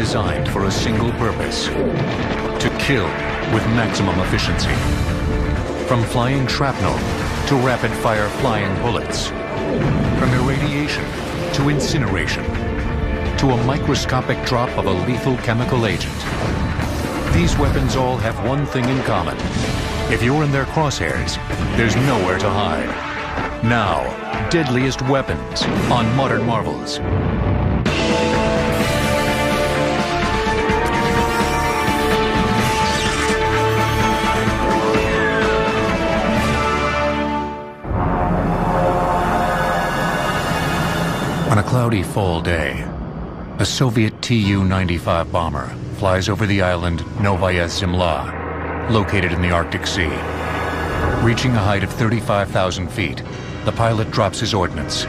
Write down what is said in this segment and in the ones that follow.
designed for a single purpose: to kill with maximum efficiency. From flying shrapnel to rapid-fire flying bullets, from irradiation to incineration, to a microscopic drop of a lethal chemical agent. These weapons all have one thing in common. If you're in their crosshairs, there's nowhere to hide. Now, Deadliest Weapons on Modern Marvels. On a cloudy fall day, a Soviet Tu-95 bomber flies over the island Novaya Zemlya, located in the Arctic Sea. Reaching a height of 35,000 feet, the pilot drops his ordnance.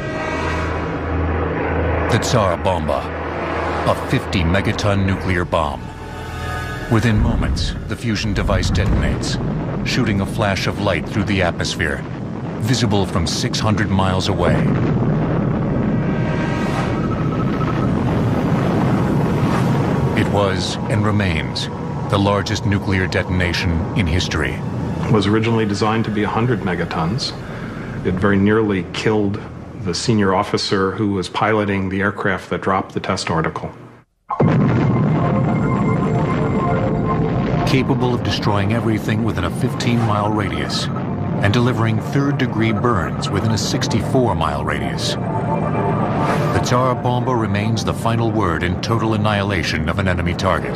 The Tsar Bomba, a 50-megaton nuclear bomb. Within moments, the fusion device detonates, shooting a flash of light through the atmosphere, visible from 600 miles away. It was, and remains, the largest nuclear detonation in history. It was originally designed to be 100 megatons. It very nearly killed the senior officer who was piloting the aircraft that dropped the test article. Capable of destroying everything within a 15-mile radius and delivering third-degree burns within a 64-mile radius. The Tsar Bomba remains the final word in total annihilation of an enemy target.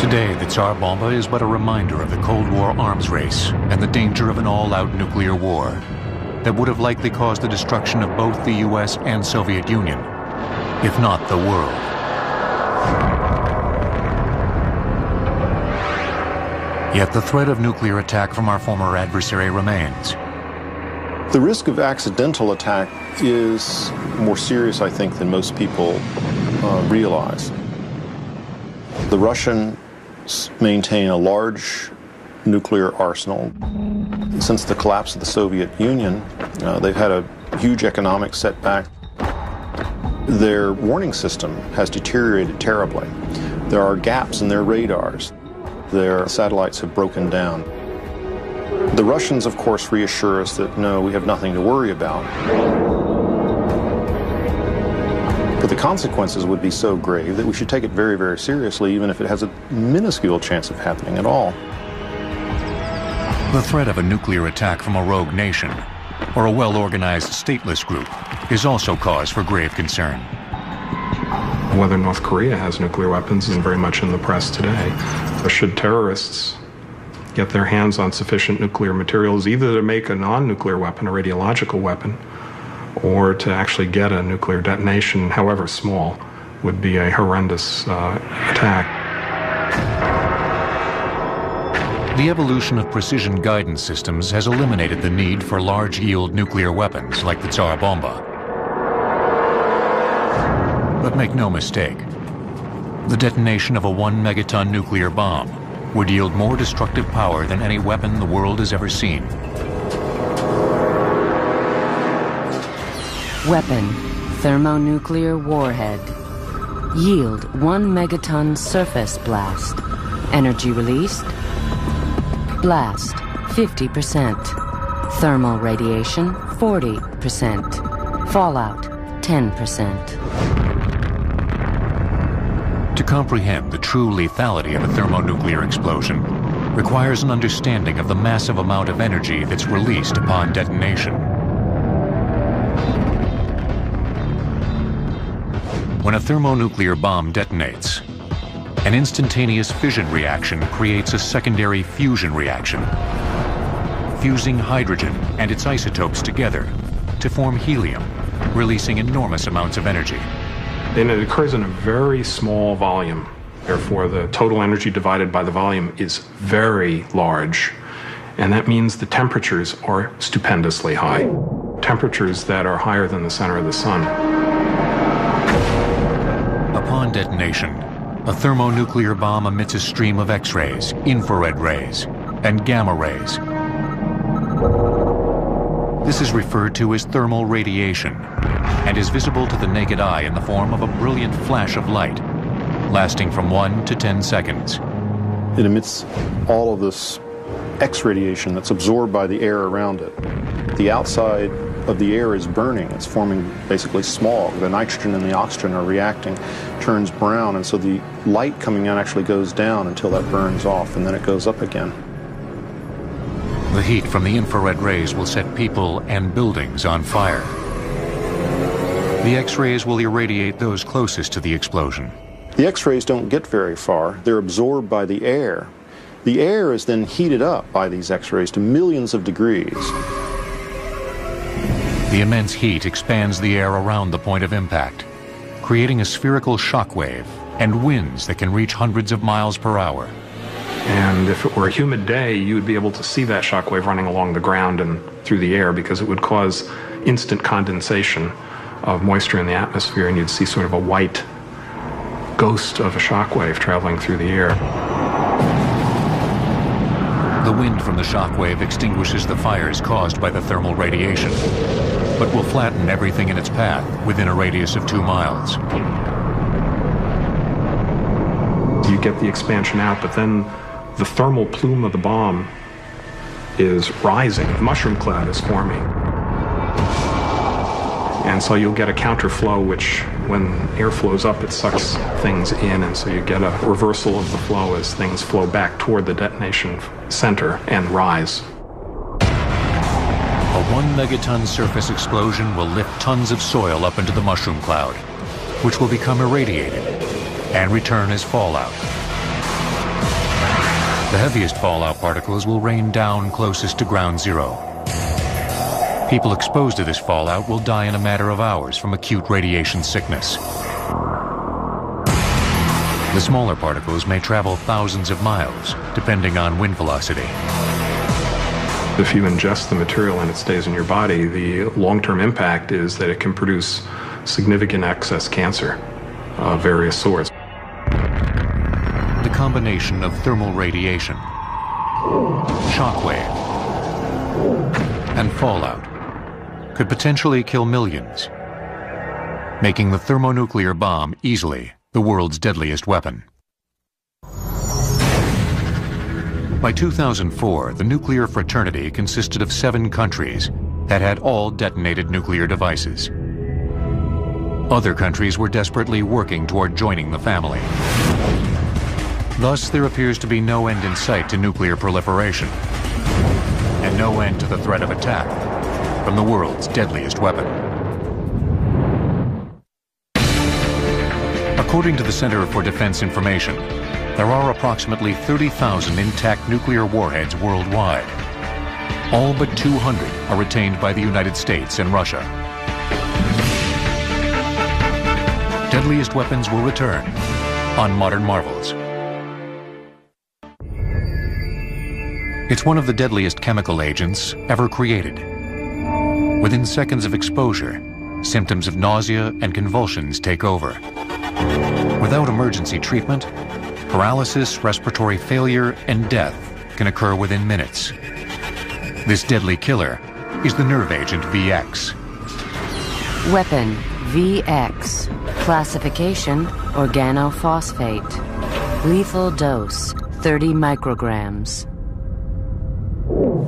Today, the Tsar Bomba is but a reminder of the Cold War arms race and the danger of an all-out nuclear war that would have likely caused the destruction of both the US and Soviet Union, if not the world. Yet the threat of nuclear attack from our former adversary remains. The risk of accidental attack is more serious, I think, than most people realize. The Russians maintain a large nuclear arsenal. Since the collapse of the Soviet Union, they've had a huge economic setback. Their warning system has deteriorated terribly. There are gaps in their radars. Their satellites have broken down. The Russians, of course, reassure us that, no, we have nothing to worry about. But the consequences would be so grave that we should take it very, very seriously, even if it has a minuscule chance of happening at all. The threat of a nuclear attack from a rogue nation or a well-organized stateless group is also cause for grave concern. Whether North Korea has nuclear weapons is very much in the press today. Should terrorists get their hands on sufficient nuclear materials, either to make a non-nuclear weapon, a radiological weapon, or to actually get a nuclear detonation, however small, would be a horrendous attack. The evolution of precision guidance systems has eliminated the need for large-yield nuclear weapons like the Tsar Bomba. But make no mistake, the detonation of a 1-megaton nuclear bomb would yield more destructive power than any weapon the world has ever seen. Weapon: thermonuclear warhead. Yield: 1 megaton surface blast. Energy released: blast 50%. Thermal radiation 40%. Fallout 10%. To comprehend the true lethality of a thermonuclear explosion requires an understanding of the massive amount of energy that's released upon detonation. When a thermonuclear bomb detonates, an instantaneous fission reaction creates a secondary fusion reaction, fusing hydrogen and its isotopes together to form helium, releasing enormous amounts of energy. And it occurs in a very small volume. Therefore, the total energy divided by the volume is very large. And that means the temperatures are stupendously high. Temperatures that are higher than the center of the sun. Upon detonation, a thermonuclear bomb emits a stream of X-rays, infrared rays, and gamma rays. This is referred to as thermal radiation. and is visible to the naked eye in the form of a brilliant flash of light, lasting from 1 to 10 seconds. It emits all of this X radiation that's absorbed by the air around it. The outside of the air is burning. It's forming basically smog. The nitrogen and the oxygen are reacting, turns brown, and so the light coming out actually goes down until that burns off, and then it goes up again. The heat from the infrared rays will set people and buildings on fire. The X-rays will irradiate those closest to the explosion. The X-rays don't get very far. They're absorbed by the air. The air is then heated up by these X-rays to millions of degrees. The immense heat expands the air around the point of impact, creating a spherical shock wave and winds that can reach hundreds of miles per hour. And if it were a humid day, you would be able to see that shock wave running along the ground and through the air, because it would cause instant condensation of moisture in the atmosphere, and you'd see sort of a white ghost of a shock wave traveling through the air. The wind from the shock wave extinguishes the fires caused by the thermal radiation, but will flatten everything in its path within a radius of 2 miles. You get the expansion out, but then the thermal plume of the bomb is rising. The mushroom cloud is forming. And so you'll get a counterflow, which when air flows up, it sucks things in, and so you get a reversal of the flow as things flow back toward the detonation center and rise. A 1 megaton surface explosion will lift tons of soil up into the mushroom cloud, which will become irradiated and return as fallout. The heaviest fallout particles will rain down closest to ground zero. People exposed to this fallout will die in a matter of hours from acute radiation sickness. The smaller particles may travel thousands of miles, depending on wind velocity. If you ingest the material and it stays in your body, the long-term impact is that it can produce significant excess cancer of various sorts. The combination of thermal radiation, shockwave, and fallout could potentially kill millions, making the thermonuclear bomb easily the world's deadliest weapon. By 2004, the nuclear fraternity consisted of 7 countries that had all detonated nuclear devices. Other countries were desperately working toward joining the family. Thus, there appears to be no end in sight to nuclear proliferation, and no end to the threat of attack from the world's deadliest weapon. According to the Center for Defense Information, there are approximately 30,000 intact nuclear warheads worldwide. All but 200 are retained by the United States and Russia. Deadliest Weapons will return on Modern Marvels. It's one of the deadliest chemical agents ever created. Within seconds of exposure, symptoms of nausea and convulsions take over. Without emergency treatment, paralysis, respiratory failure, and death can occur within minutes. This deadly killer is the nerve agent VX. Weapon VX. Classification organophosphate. Lethal dose 30 micrograms.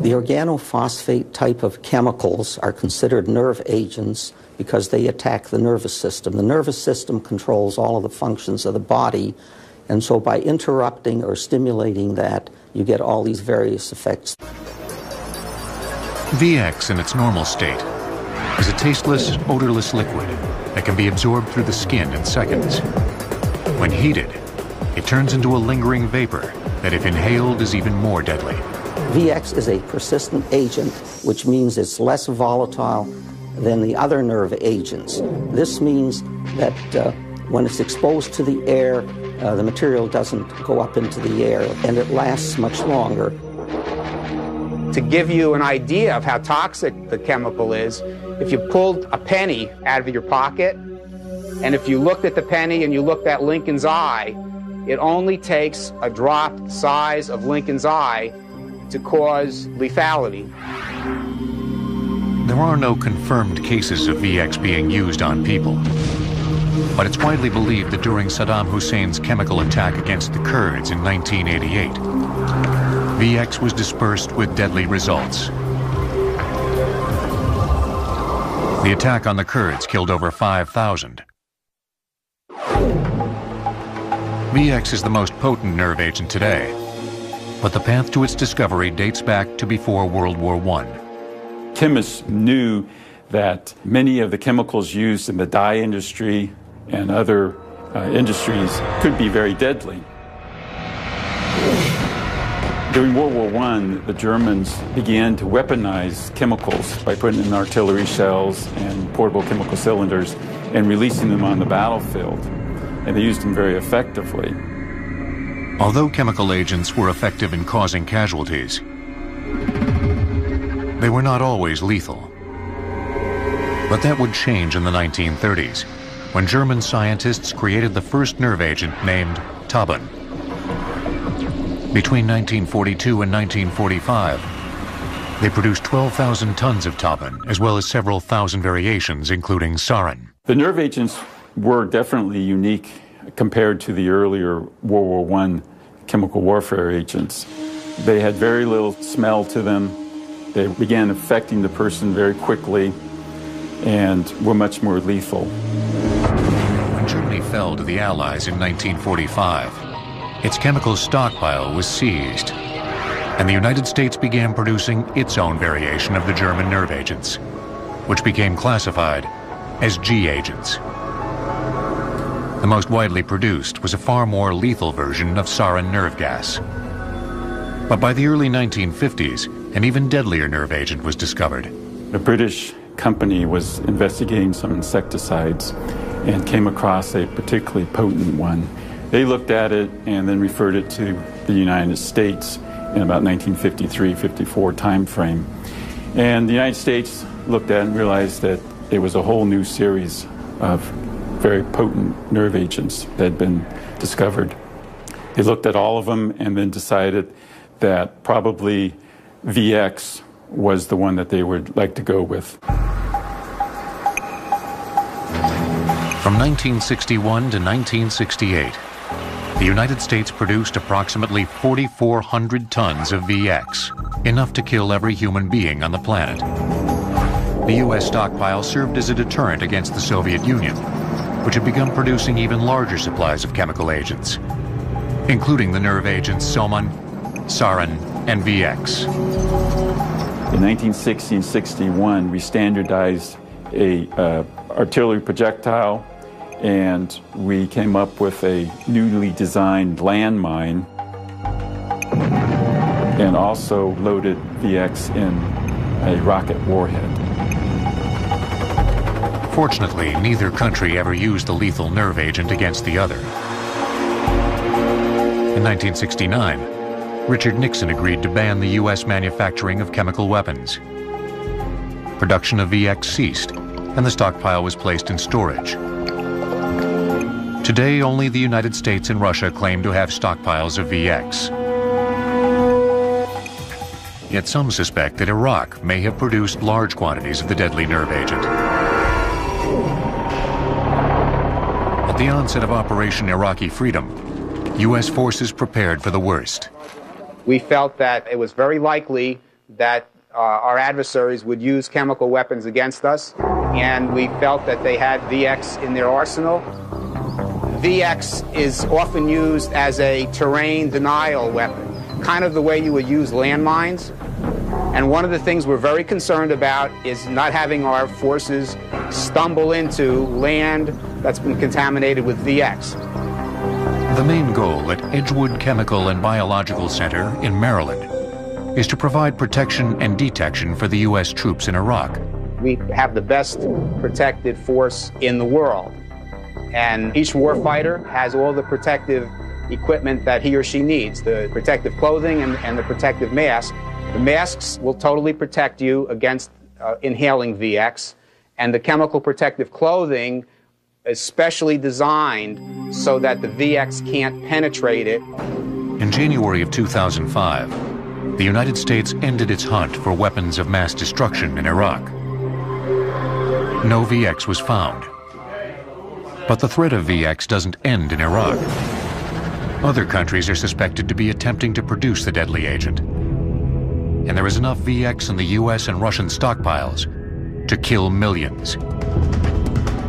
The organophosphate type of chemicals are considered nerve agents because they attack the nervous system. The nervous system controls all of the functions of the body, and so by interrupting or stimulating that, you get all these various effects. VX in its normal state is a tasteless, odorless liquid that can be absorbed through the skin in seconds. When heated, it turns into a lingering vapor that, if inhaled, is even more deadly. VX is a persistent agent, which means it's less volatile than the other nerve agents. This means that when it's exposed to the air, the material doesn't go up into the air, and it lasts much longer. To give you an idea of how toxic the chemical is, if you pulled a penny out of your pocket, and if you looked at the penny and you looked at Lincoln's eye, it only takes a drop the size of Lincoln's eye to cause lethality. There are no confirmed cases of VX being used on people, but it's widely believed that during Saddam Hussein's chemical attack against the Kurds in 1988, VX was dispersed with deadly results. The attack on the Kurds killed over 5,000. VX is the most potent nerve agent today, but the path to its discovery dates back to before World War I. Chemists knew that many of the chemicals used in the dye industry and other industries could be very deadly. During World War I, the Germans began to weaponize chemicals by putting in artillery shells and portable chemical cylinders and releasing them on the battlefield. And they used them very effectively. Although chemical agents were effective in causing casualties, they were not always lethal. But that would change in the 1930s, when German scientists created the first nerve agent named Tauben. Between 1942 and 1945, they produced 12,000 tons of Tauben, as well as several thousand variations, including sarin. The nerve agents were definitely unique compared to the earlier World War I chemical warfare agents. They had very little smell to them. They began affecting the person very quickly and were much more lethal. When Germany fell to the Allies in 1945, its chemical stockpile was seized, and the United States began producing its own variation of the German nerve agents, which became classified as G agents. The most widely produced was a far more lethal version of sarin nerve gas. But by the early 1950s, an even deadlier nerve agent was discovered. A British company was investigating some insecticides and came across a particularly potent one. They looked at it and then referred it to the United States in about 1953-54 time frame. And the United States looked at it and realized that it was a whole new series of very potent nerve agents that had been discovered. They looked at all of them and then decided that probably VX was the one that they would like to go with. From 1961 to 1968, the United States produced approximately 4,400 tons of VX, enough to kill every human being on the planet. The U.S. stockpile served as a deterrent against the Soviet Union, which had begun producing even larger supplies of chemical agents, including the nerve agents Soman, sarin, and VX. In 1960 and 61, we standardized a artillery projectile, and we came up with a newly designed landmine and also loaded VX in a rocket warhead. Fortunately, neither country ever used the lethal nerve agent against the other. In 1969, Richard Nixon agreed to ban the U.S. manufacturing of chemical weapons. Production of VX ceased, and the stockpile was placed in storage. Today, only the United States and Russia claim to have stockpiles of VX. Yet some suspect that Iraq may have produced large quantities of the deadly nerve agent. At the onset of Operation Iraqi Freedom, U.S. forces prepared for the worst. We felt that it was very likely that our adversaries would use chemical weapons against us, and we felt that they had VX in their arsenal. VX is often used as a terrain denial weapon, kind of the way you would use landmines. And one of the things we're very concerned about is not having our forces stumble into land that's been contaminated with VX. The main goal at Edgewood Chemical and Biological Center in Maryland is to provide protection and detection for the U.S. troops in Iraq. We have the best protected force in the world, and each warfighter has all the protective equipment that he or she needs, the protective clothing and the protective mask. The masks will totally protect you against inhaling VX, and the chemical protective clothing is specially designed so that the VX can't penetrate it. In January of 2005, the United States ended its hunt for weapons of mass destruction in Iraq. no VX was found. But the threat of VX doesn't end in Iraq. Other countries are suspected to be attempting to produce the deadly agent. And there is enough VX in the US and Russian stockpiles to kill millions.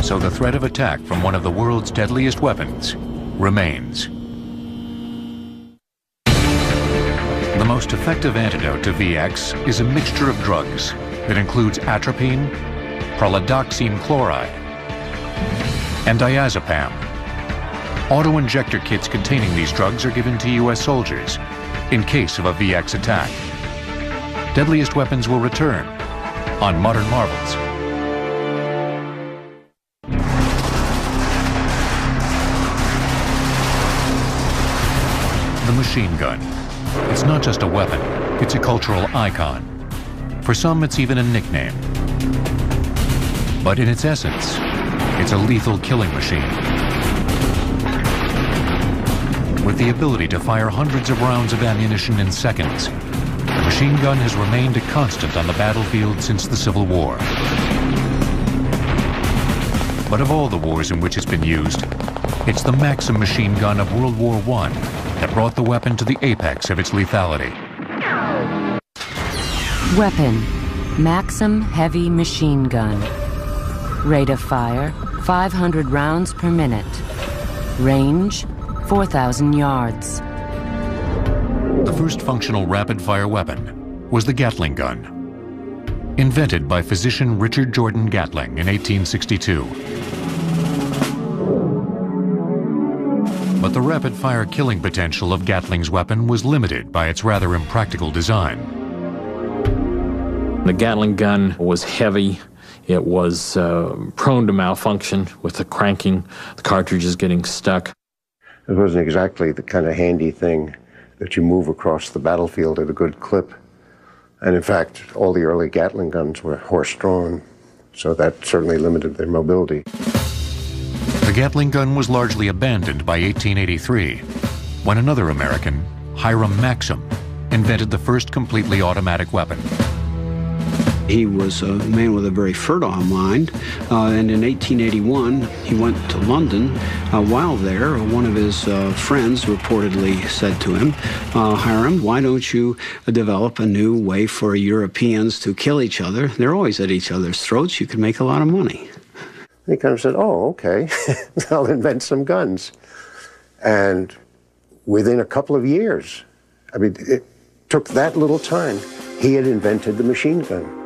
So the threat of attack from one of the world's deadliest weapons remains. The most effective antidote to VX is a mixture of drugs that includes atropine, prolidoxime chloride, and diazepam. Auto-injector kits containing these drugs are given to US soldiers in case of a VX attack. Deadliest Weapons will return on Modern Marvels. The machine gun. It's not just a weapon, it's a cultural icon. For some, it's even a nickname. But in its essence, it's a lethal killing machine. With the ability to fire hundreds of rounds of ammunition in seconds, the machine gun has remained a constant on the battlefield since the Civil War. But of all the wars in which it's been used, it's the Maxim machine gun of World War I that brought the weapon to the apex of its lethality. Weapon: Maxim heavy machine gun. Rate of fire: 500 rounds per minute. Range: 4,000 yards. The first functional rapid-fire weapon was the Gatling gun, invented by physician Richard Jordan Gatling in 1862. But the rapid-fire killing potential of Gatling's weapon was limited by its rather impractical design. The Gatling gun was heavy. It was prone to malfunction with the cranking, the cartridges getting stuck. It wasn't exactly the kind of handy thing that you move across the battlefield at a good clip. And in fact, all the early Gatling guns were horse-drawn, so that certainly limited their mobility. The Gatling gun was largely abandoned by 1883, when another American, Hiram Maxim, invented the first completely automatic weapon. He was a man with a very fertile mind, and in 1881 he went to London. While there, one of his friends reportedly said to him, Hiram, why don't you develop a new way for Europeans to kill each other? They're always at each other's throats. You could make a lot of money. He kind of said, oh, okay, I'll invent some guns. And within a couple of years, I mean, it took that little time, he had invented the machine gun.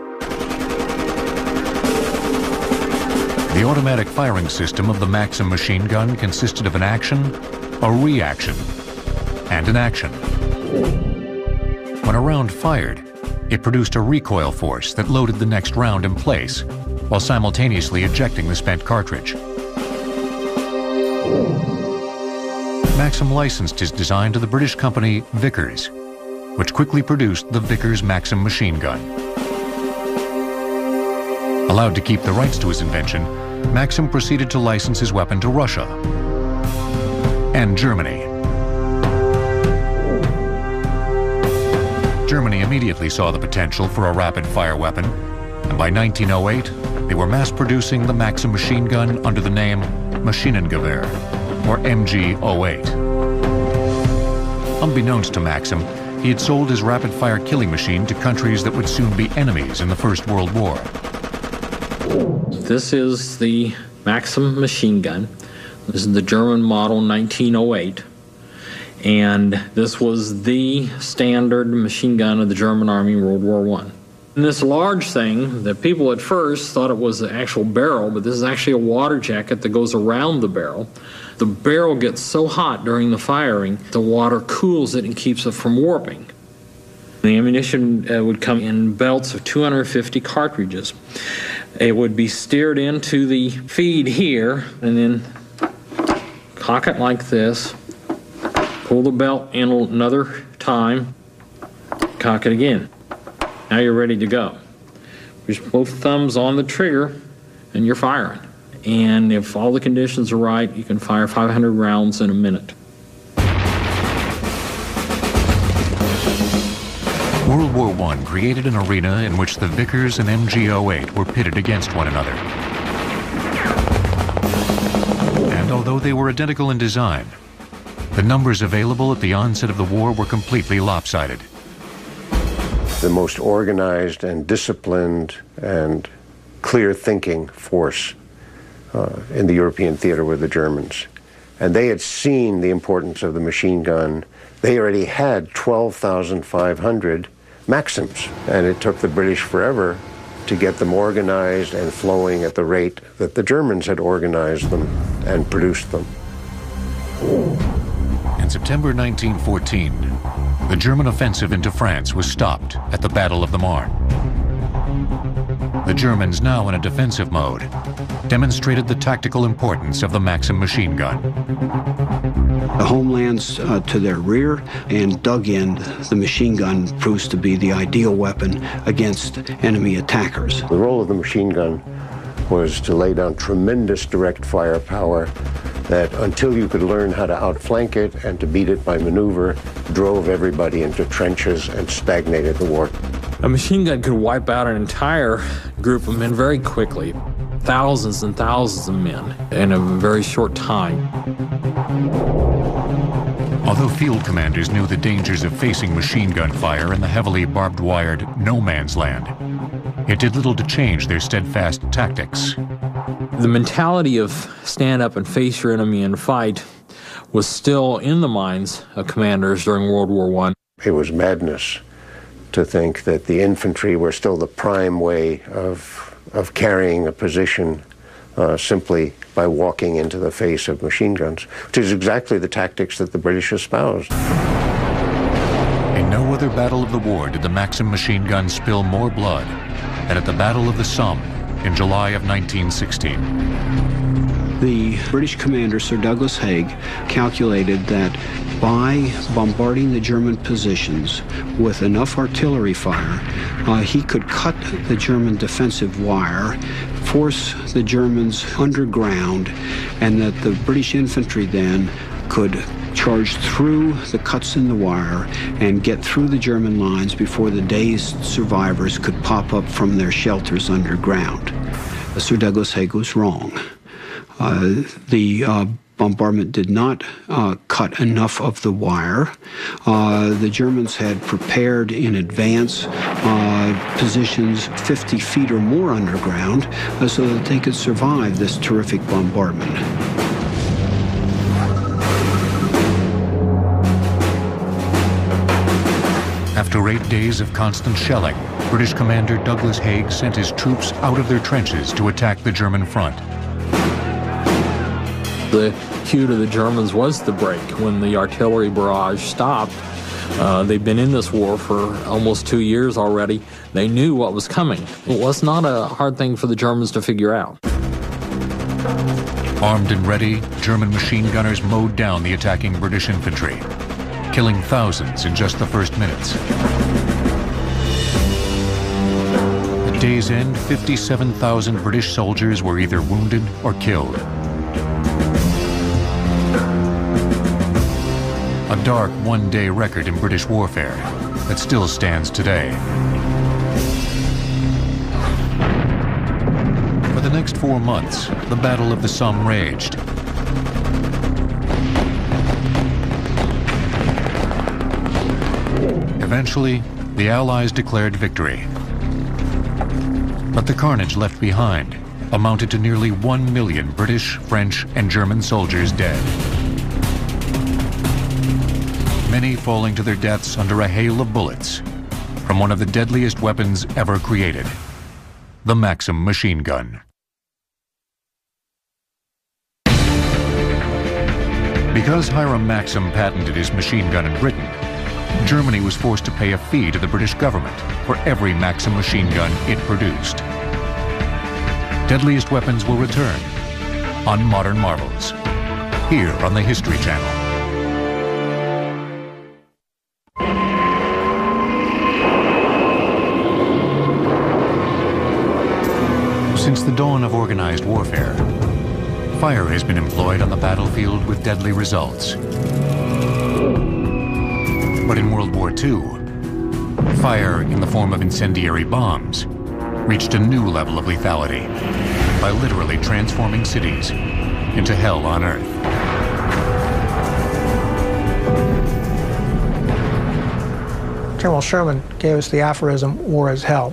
The automatic firing system of the Maxim machine gun consisted of an action, a reaction, and an action. When a round fired, it produced a recoil force that loaded the next round in place, while simultaneously ejecting the spent cartridge. Maxim licensed his design to the British company Vickers, which quickly produced the Vickers Maxim machine gun. Allowed to keep the rights to his invention, Maxim proceeded to license his weapon to Russia and Germany. Germany immediately saw the potential for a rapid-fire weapon, and by 1908, they were mass-producing the Maxim machine gun under the name Maschinengewehr, or MG-08. Unbeknownst to Maxim, he had sold his rapid-fire killing machine to countries that would soon be enemies in the First World War. This is the Maxim machine gun. This is the German model 1908. And this was the standard machine gun of the German Army in World War I. And this large thing that people at first thought it was the actual barrel, but this is actually a water jacket that goes around the barrel. The barrel gets so hot during the firing, the water cools it and keeps it from warping. The ammunition would come in belts of 250 cartridges. It would be steered into the feed here, and then cock it like this, pull the belt in another time, cock it again. Now you're ready to go. Just both thumbs on the trigger, and you're firing. And if all the conditions are right, you can fire 500 rounds in a minute. World War I created an arena in which the Vickers and MG-08 were pitted against one another. although they were identical in design, the numbers available at the onset of the war were completely lopsided. The most organized and disciplined and clear-thinking force in the European theater were the Germans. And they had seen the importance of the machine gun. They already had 12,500 Maxims, and it took the British forever to get them organized and flowing at the rate that the Germans had organized them and produced them. In September 1914, the German offensive into France was stopped at the Battle of the Marne. The Germans, now in a defensive mode, demonstrated the tactical importance of the Maxim machine gun. The homelands to their rear and dug in, the machine gun proves to be the ideal weapon against enemy attackers. The role of the machine gun was to lay down tremendous direct firepower that, until you could learn how to outflank it and to beat it by maneuver, drove everybody into trenches and stagnated the war. A machine gun could wipe out an entire group of men very quickly, thousands and thousands of men in a very short time. Although field commanders knew the dangers of facing machine gun fire in the heavily barbed-wired no-man's land, it did little to change their steadfast tactics. The mentality of stand up and face your enemy and fight was still in the minds of commanders during World War I. It was madness to think that the infantry were still the prime way of carrying a position simply by walking into the face of machine guns, which is exactly the tactics that the British espoused. In no other battle of the war did the Maxim machine gun spill more blood than at the Battle of the Somme in July of 1916. The British commander, Sir Douglas Haig, calculated that by bombarding the German positions with enough artillery fire, he could cut the German defensive wire, force the Germans underground, and that the British infantry then could charge through the cuts in the wire and get through the German lines before the dazed survivors could pop up from their shelters underground. Sir Douglas Haig was wrong. The bombardment did not cut enough of the wire. The Germans had prepared in advance positions 50 feet or more underground so that they could survive this terrific bombardment. After 8 days of constant shelling, British commander Douglas Haig sent his troops out of their trenches to attack the German front. The cue to the Germans was the break. When the artillery barrage stopped, they'd been in this war for almost 2 years already. They knew what was coming. It was not a hard thing for the Germans to figure out. Armed and ready, German machine gunners mowed down the attacking British infantry, killing thousands in just the first minutes. At day's end, 57,000 British soldiers were either wounded or killed. A dark one-day record in British warfare that still stands today. For the next 4 months, the Battle of the Somme raged. Eventually, the Allies declared victory. But the carnage left behind amounted to nearly 1 million British, French, and German soldiers dead. Many falling to their deaths under a hail of bullets from one of the deadliest weapons ever created, the Maxim machine gun. Because Hiram Maxim patented his machine gun in Britain, Germany was forced to pay a fee to the British government for every Maxim machine gun it produced. Deadliest Weapons will return on Modern Marvels, here on the History Channel. Since the dawn of organized warfare, fire has been employed on the battlefield with deadly results. But in World War II, fire in the form of incendiary bombs reached a new level of lethality by literally transforming cities into hell on Earth. General Sherman gave us the aphorism, war is hell.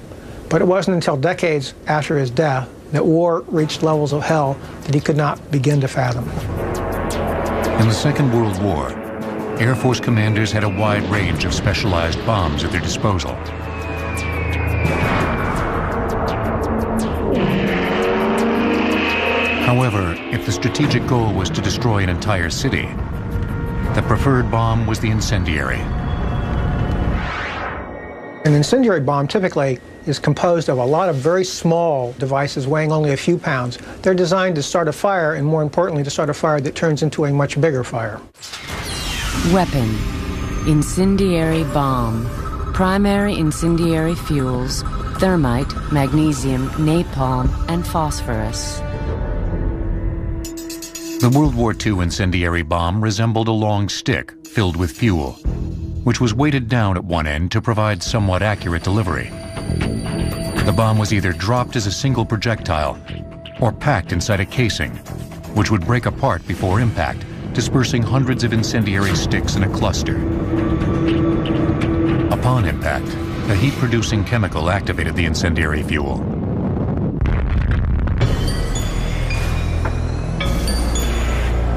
But it wasn't until decades after his death that war reached levels of hell that he could not begin to fathom. In the Second World War, Air Force commanders had a wide range of specialized bombs at their disposal. However, if the strategic goal was to destroy an entire city, the preferred bomb was the incendiary. An incendiary bomb typically is composed of a lot of very small devices weighing only a few pounds. They're designed to start a fire, and more importantly, to start a fire that turns into a much bigger fire. Weapon: incendiary bomb. Primary incendiary fuels: thermite, magnesium, napalm, and phosphorus. The World War II incendiary bomb resembled a long stick filled with fuel, which was weighted down at one end to provide somewhat accurate delivery. The bomb was either dropped as a single projectile or packed inside a casing, which would break apart before impact, dispersing hundreds of incendiary sticks in a cluster. Upon impact, a heat-producing chemical activated the incendiary fuel.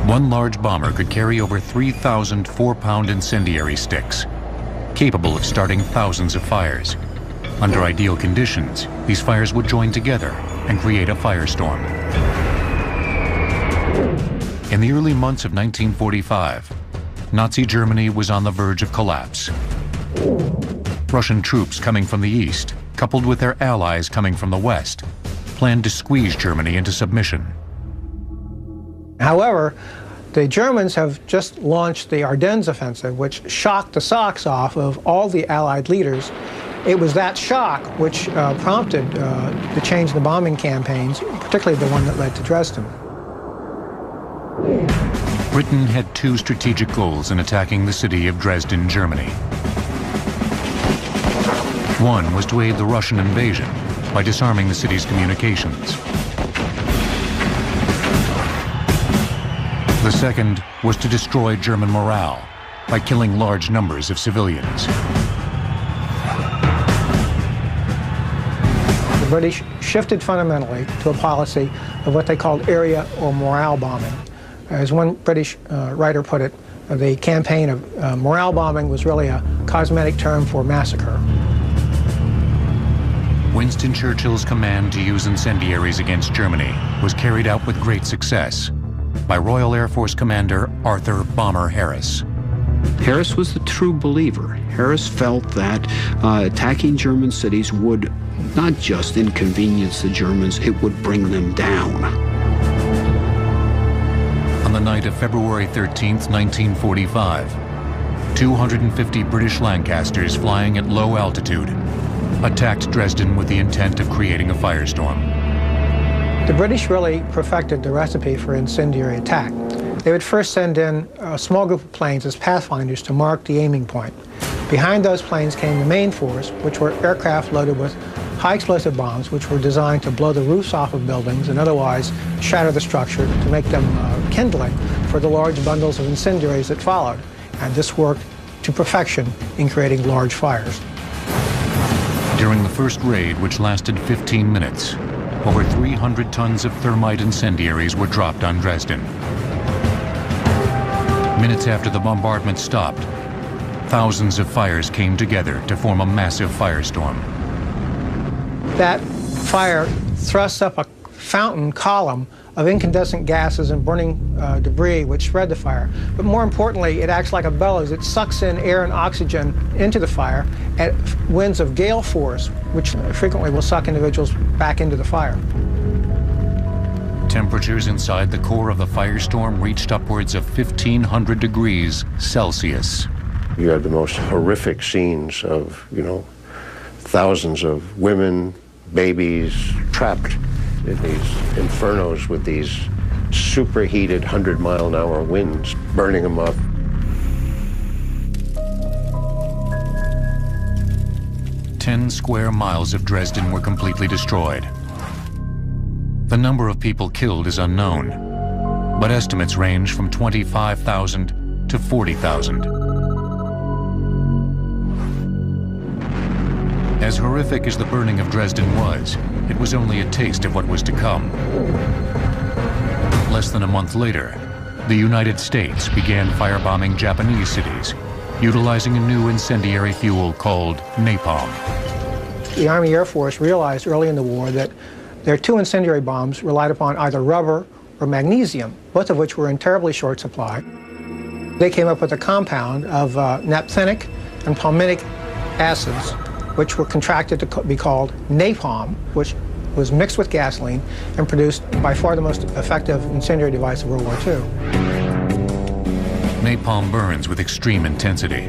One large bomber could carry over 3,000 4-pound incendiary sticks, capable of starting thousands of fires. Under ideal conditions, these fires would join together and create a firestorm. In the early months of 1945, Nazi Germany was on the verge of collapse. Russian troops coming from the east, coupled with their allies coming from the west, planned to squeeze Germany into submission. However, the Germans have just launched the Ardennes offensive, which shocked the socks off of all the Allied leaders. It was that shock which prompted the change in the bombing campaigns, particularly the one that led to Dresden. Britain had two strategic goals in attacking the city of Dresden, Germany. One was to aid the Russian invasion by disarming the city's communications. The second was to destroy German morale by killing large numbers of civilians. The British shifted fundamentally to a policy of what they called area or morale bombing. As one British writer put it, the campaign of morale bombing was really a cosmetic term for massacre. Winston Churchill's command to use incendiaries against Germany was carried out with great success by Royal Air Force Commander Arthur Bomber Harris. Harris was the true believer. Harris felt that attacking German cities would not just inconvenience the Germans, it would bring them down. On the night of February 13th, 1945, 250 British Lancasters flying at low altitude attacked Dresden with the intent of creating a firestorm. The British really perfected the recipe for incendiary attack. They would first send in a small group of planes as pathfinders to mark the aiming point. Behind those planes came the main force, which were aircraft loaded with high explosive bombs, which were designed to blow the roofs off of buildings and otherwise shatter the structure to make them kindling for the large bundles of incendiaries that followed. And this worked to perfection in creating large fires. During the first raid, which lasted 15 minutes, over 300 tons of thermite incendiaries were dropped on Dresden. Minutes after the bombardment stopped, thousands of fires came together to form a massive firestorm. That fire thrusts up a fountain column of incandescent gases and burning debris which spread the fire. But more importantly, it acts like a bellows. It sucks in air and oxygen into the fire at winds of gale force, which frequently will suck individuals back into the fire. Temperatures inside the core of the firestorm reached upwards of 1,500 degrees Celsius. You had the most horrific scenes of, thousands of women, babies trapped in these infernos with these superheated 100-mile-an-hour winds, burning them up. "10 square miles of Dresden were completely destroyed. The number of people killed is unknown, but estimates range from 25,000 to 40,000. As horrific as the burning of Dresden was, it was only a taste of what was to come. Less than a month later, the United States began firebombing Japanese cities, utilizing a new incendiary fuel called napalm. The Army Air Force realized early in the war that their two incendiary bombs relied upon either rubber or magnesium, both of which were in terribly short supply. They came up with a compound of naphthenic and palmitic acids, which were contracted to be called napalm, which was mixed with gasoline and produced by far the most effective incendiary device of World War II. Napalm burns with extreme intensity,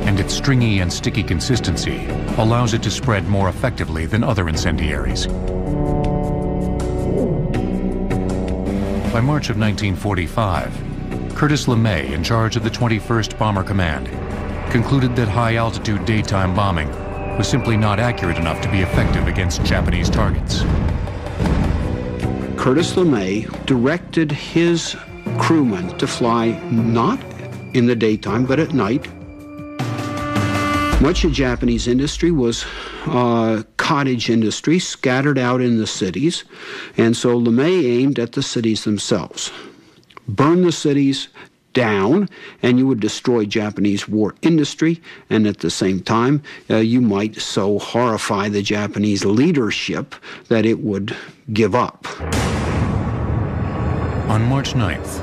and its stringy and sticky consistency allows it to spread more effectively than other incendiaries. By March of 1945, Curtis LeMay, in charge of the 21st Bomber Command, concluded that high-altitude daytime bombing was simply not accurate enough to be effective against Japanese targets. Curtis LeMay directed his crewmen to fly not in the daytime, but at night. Much of Japanese industry was cottage industry scattered out in the cities, and so LeMay aimed at the cities themselves. Burn the cities down, and you would destroy Japanese war industry, and at the same time, you might so horrify the Japanese leadership that it would give up. On March 9th,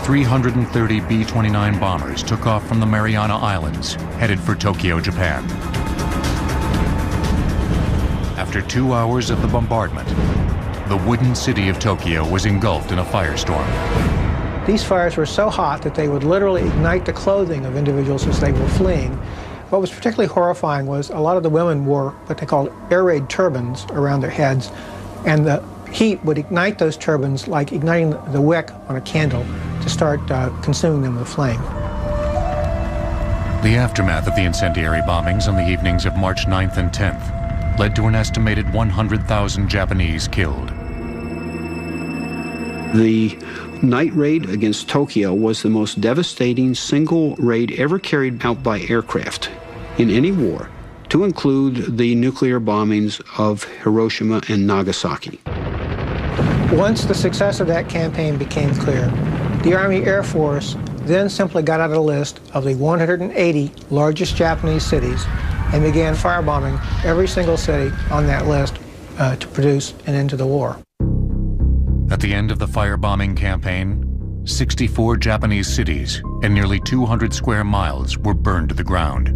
330 B-29 bombers took off from the Mariana Islands, headed for Tokyo, Japan. After 2 hours of the bombardment, the wooden city of Tokyo was engulfed in a firestorm. These fires were so hot that they would literally ignite the clothing of individuals as they were fleeing. What was particularly horrifying was a lot of the women wore what they called air raid turbans around their heads, and the heat would ignite those turbans like igniting the wick on a candle to start consuming them with flame. The aftermath of the incendiary bombings on the evenings of March 9th and 10th led to an estimated 100,000 Japanese killed. The night raid against Tokyo was the most devastating single raid ever carried out by aircraft in any war, to include the nuclear bombings of Hiroshima and Nagasaki. Once the success of that campaign became clear, the Army Air Force then simply got out a list of the 180 largest Japanese cities and began firebombing every single city on that list to produce an end to the war. At the end of the firebombing campaign, 64 Japanese cities and nearly 200 square miles were burned to the ground.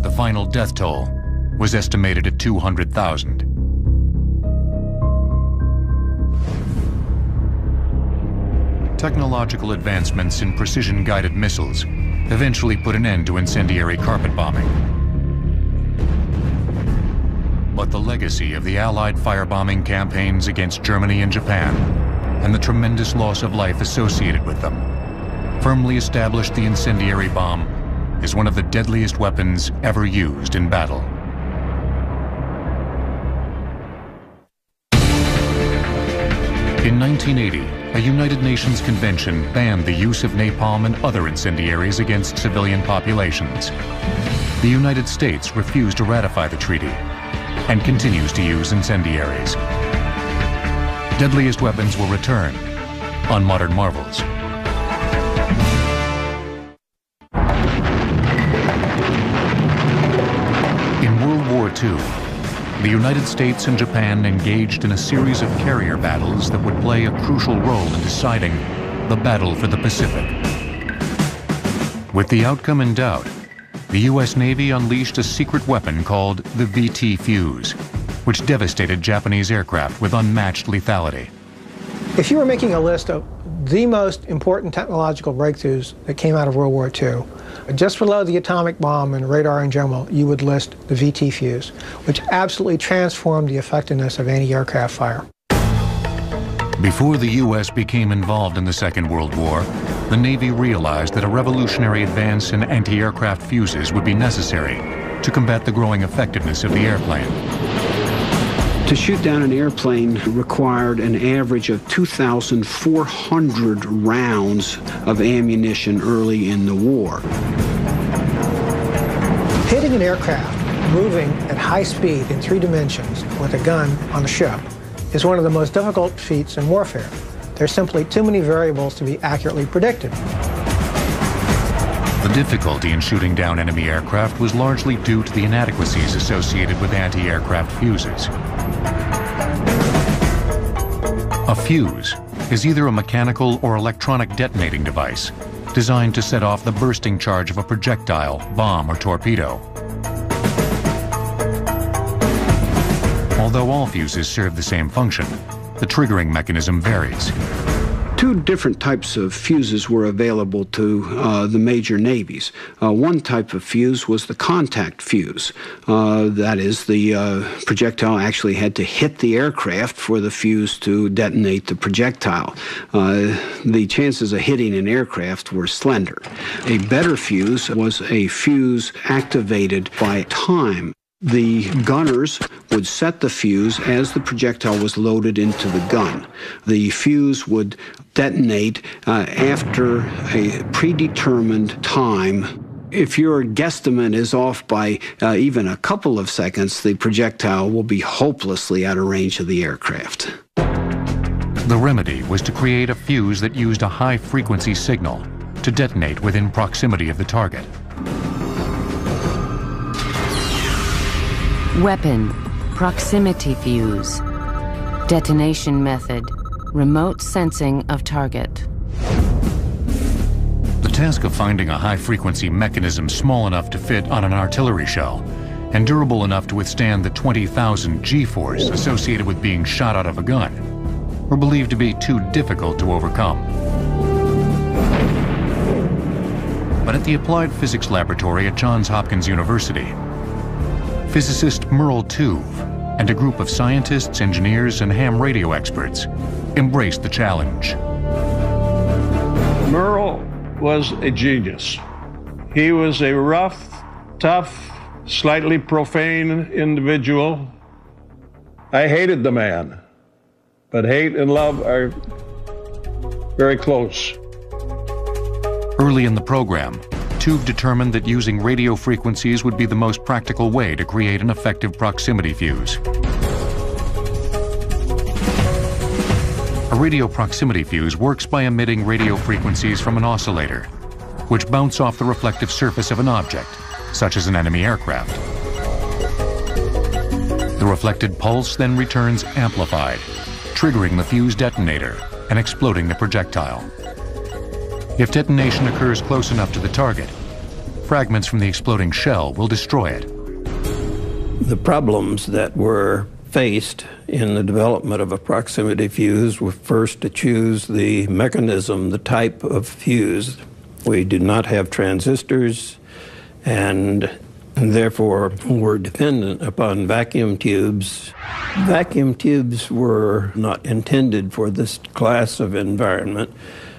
The final death toll was estimated at 200,000. Technological advancements in precision-guided missiles eventually put an end to incendiary carpet bombing. But the legacy of the Allied firebombing campaigns against Germany and Japan, and the tremendous loss of life associated with them, firmly established the incendiary bomb as one of the deadliest weapons ever used in battle. In 1980, a United Nations convention banned the use of napalm and other incendiaries against civilian populations. The United States refused to ratify the treaty and continues to use incendiaries. Deadliest weapons will return on Modern Marvels. In World War II, the United States and Japan engaged in a series of carrier battles that would play a crucial role in deciding the battle for the Pacific. With the outcome in doubt, the U.S. Navy unleashed a secret weapon called the VT Fuse, which devastated Japanese aircraft with unmatched lethality. If you were making a list of the most important technological breakthroughs that came out of World War II, just below the atomic bomb and radar in general, you would list the VT Fuse, which absolutely transformed the effectiveness of anti-aircraft fire. Before the U.S. became involved in the Second World War, the Navy realized that a revolutionary advance in anti-aircraft fuses would be necessary to combat the growing effectiveness of the airplane. To shoot down an airplane required an average of 2,400 rounds of ammunition early in the war. Hitting an aircraft moving at high speed in 3 dimensions with a gun on the ship is one of the most difficult feats in warfare. There's simply too many variables to be accurately predicted. The difficulty in shooting down enemy aircraft was largely due to the inadequacies associated with anti-aircraft fuses. A fuse is either a mechanical or electronic detonating device designed to set off the bursting charge of a projectile, bomb, or torpedo. Although all fuses serve the same function, the triggering mechanism varies. 2 different types of fuses were available to the major navies. One type of fuse was the contact fuse. That is, the projectile actually had to hit the aircraft for the fuse to detonate the projectile. The chances of hitting an aircraft were slender. A better fuse was a fuse activated by time. The gunners would set the fuse as the projectile was loaded into the gun. The fuse would detonate after a predetermined time. If your guesstimate is off by even a couple of seconds, the projectile will be hopelessly out of range of the aircraft. The remedy was to create a fuse that used a high-frequency signal to detonate within proximity of the target. Weapon, proximity fuse. Detonation method, remote sensing of target. The task of finding a high-frequency mechanism small enough to fit on an artillery shell and durable enough to withstand the 20,000 G-force associated with being shot out of a gun were believed to be too difficult to overcome. But at the Applied Physics Laboratory at Johns Hopkins University, physicist Merle Tuve and a group of scientists, engineers, and ham radio experts embraced the challenge. Merle was a genius. He was a rough, tough, slightly profane individual. I hated the man, but hate and love are very close. Early in the program, Tuve determined that using radio frequencies would be the most practical way to create an effective proximity fuse. A radio proximity fuse works by emitting radio frequencies from an oscillator, which bounce off the reflective surface of an object, such as an enemy aircraft. The reflected pulse then returns amplified, triggering the fuse detonator and exploding the projectile. If detonation occurs close enough to the target, fragments from the exploding shell will destroy it. The problems that were faced in the development of a proximity fuse were first to choose the mechanism, the type of fuse. We did not have transistors, and therefore were dependent upon vacuum tubes. Vacuum tubes were not intended for this class of environment.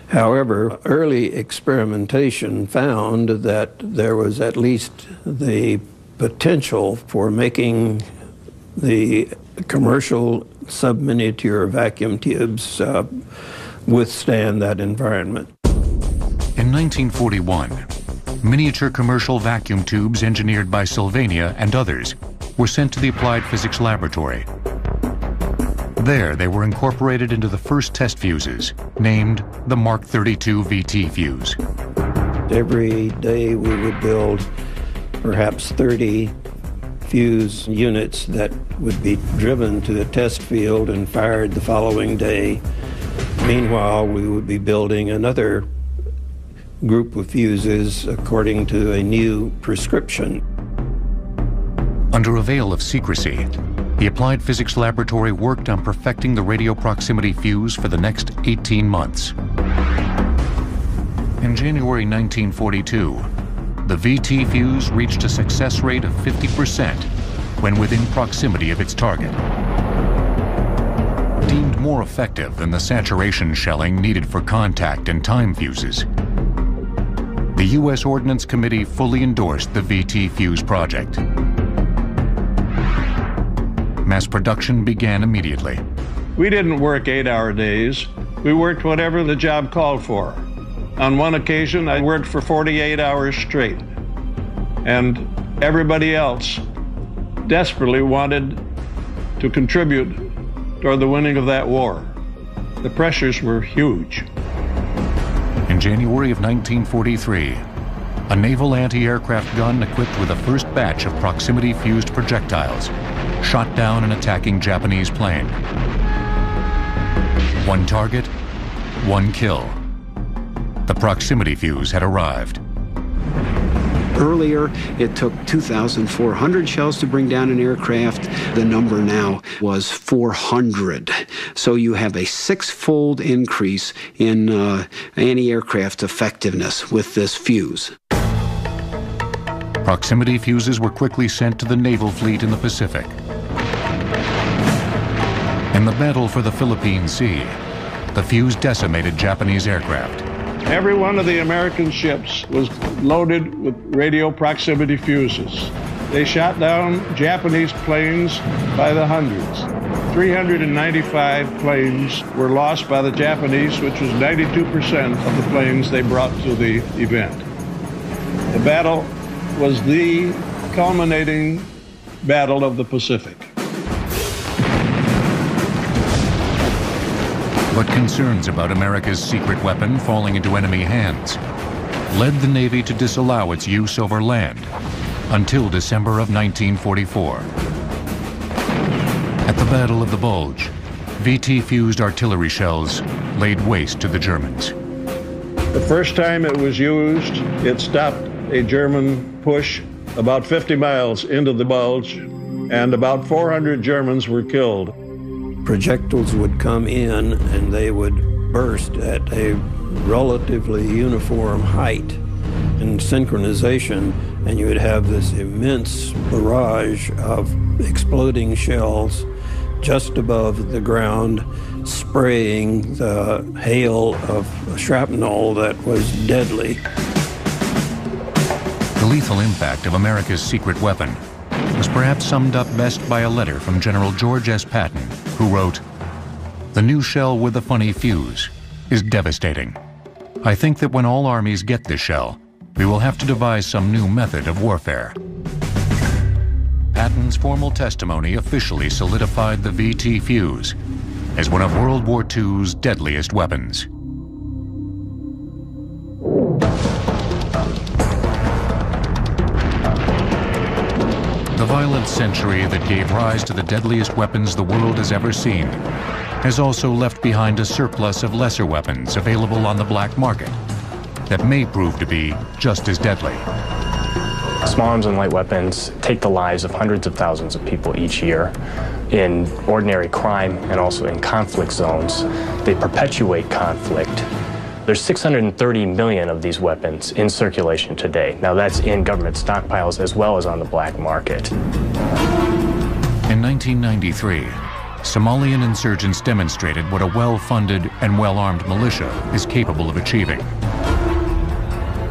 However, early experimentation found that there was at least the potential for making the commercial subminiature vacuum tubes withstand that environment. In 1941, miniature commercial vacuum tubes engineered by Sylvania and others were sent to the Applied Physics Laboratory. There, they were incorporated into the first test fuses, named the Mark 32 VT fuse. Every day we would build perhaps 30 fuse units that would be driven to the test field and fired the following day. Meanwhile, we would be building another group of fuses according to a new prescription. Under a veil of secrecy, the Applied Physics Laboratory worked on perfecting the radio proximity fuse for the next 18 months. In January 1942, the VT fuse reached a success rate of 50% when within proximity of its target. Deemed more effective than the saturation shelling needed for contact and time fuses, the U.S. Ordnance Committee fully endorsed the VT fuse project. Mass production began immediately. We didn't work 8-hour days. We worked whatever the job called for. On one occasion, I worked for 48 hours straight. And everybody else desperately wanted to contribute toward the winning of that war. The pressures were huge. In January of 1943, a naval anti-aircraft gun equipped with the first batch of proximity-fused projectiles shot down an attacking Japanese plane. One target, one kill. The proximity fuse had arrived. Earlier, it took 2,400 shells to bring down an aircraft. The number now was 400. So you have a 6-fold increase in anti-aircraft effectiveness with this fuse. Proximity fuses were quickly sent to the naval fleet in the Pacific. In the battle for the Philippine Sea, the fuse decimated Japanese aircraft. Every one of the American ships was loaded with radio proximity fuses. They shot down Japanese planes by the hundreds. 395 planes were lost by the Japanese, which was 92% of the planes they brought to the event. The battle was the culminating battle of the Pacific. But concerns about America's secret weapon falling into enemy hands led the Navy to disallow its use over land until December of 1944. At the Battle of the Bulge, VT-fused artillery shells laid waste to the Germans. The first time it was used, it stopped a German push about 50 miles into the Bulge, and about 400 Germans were killed. Projectiles would come in and they would burst at a relatively uniform height in synchronization, and you would have this immense barrage of exploding shells just above the ground, spraying the hail of shrapnel that was deadly. The lethal impact of America's secret weapon was perhaps summed up best by a letter from General George S. Patton, who wrote, "The new shell with the funny fuse is devastating. I think that when all armies get this shell, we will have to devise some new method of warfare." Patton's formal testimony officially solidified the VT fuse as one of World War II's deadliest weapons. The violent century that gave rise to the deadliest weapons the world has ever seen has also left behind a surplus of lesser weapons available on the black market that may prove to be just as deadly. Small arms and light weapons take the lives of hundreds of thousands of people each year in ordinary crime and also in conflict zones. They perpetuate conflict. There's 630 million of these weapons in circulation today. Now that's in government stockpiles as well as on the black market. In 1993, Somalian insurgents demonstrated what a well-funded and well-armed militia is capable of achieving.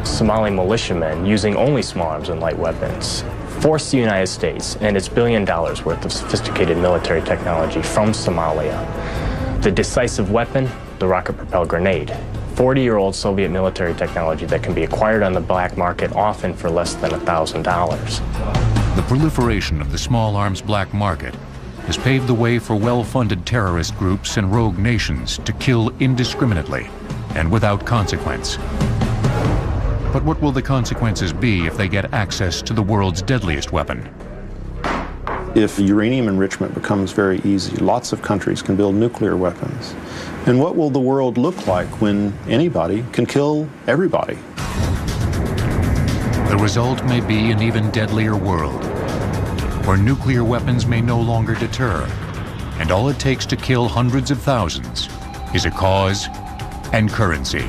Somali militiamen, using only small arms and light weapons, forced the United States and its $1 billion worth of sophisticated military technology from Somalia. The decisive weapon, the rocket-propelled grenade. 40-year-old Soviet military technology that can be acquired on the black market often for less than $1,000. The proliferation of the small arms black market has paved the way for well-funded terrorist groups and rogue nations to kill indiscriminately and without consequence. But what will the consequences be if they get access to the world's deadliest weapon? If uranium enrichment becomes very easy, lots of countries can build nuclear weapons. And what will the world look like when anybody can kill everybody? The result may be an even deadlier world, where nuclear weapons may no longer deter, and all it takes to kill hundreds of thousands is a cause and currency.